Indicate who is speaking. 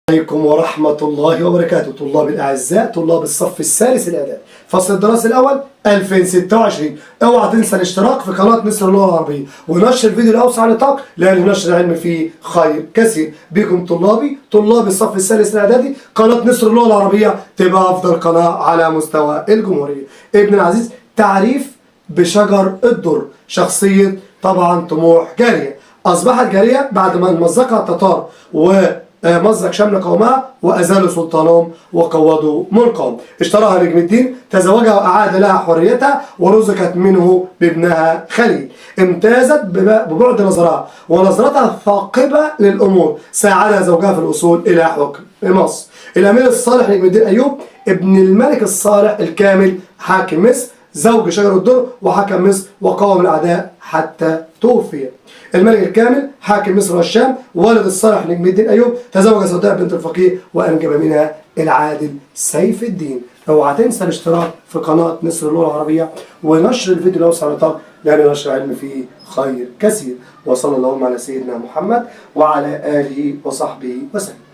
Speaker 1: عليكم ورحمة الله وبركاته. طلاب الأعزاء، طلاب الصف الثالث الإعدادي، فصل الدراسي الأول 2026. اوعى تنسى الاشتراك في قناة مصر اللغة العربية ونشر الفيديو لأوسع نطاق، لأن نشر العلم فيه خير كثير. بكم طلاب الصف الثالث الإعدادي، قناة مصر اللغة العربية تبقى أفضل قناة على مستوى الجمهورية. ابن العزيز، تعريف بشجر الدر. شخصية طبعا طموح جارية، أصبحت جارية بعد ما مزقها التتار ومزق شمل قومها وأزالوا سلطانهم وقوضوا ملكهم. اشتراها نجم الدين، تزوجها وأعاد لها حريتها ورزقت منه بابنها خليل. امتازت ببعد نظرها ونظرتها الثاقبة للأمور، ساعدها زوجها في الوصول إلى حكم مصر. الأمير الصالح نجم الدين أيوب ابن الملك الصالح الكامل حاكم مصر، زوج شجر الدر وحكم مصر وقاوم الأعداء حتى توفي. الملك الكامل حاكم مصر والشام، والد الصالح نجم الدين أيوب، تزوج سوداء بنت الفقيه وأنجب منها العادل سيف الدين. اوعى تنسى الاشتراك في قناة مصر اللغة العربية ونشر الفيديو لأوسع نطاق، لأن نشر العلم فيه خير كثير. وصلى اللهم على سيدنا محمد وعلى آله وصحبه وسلم.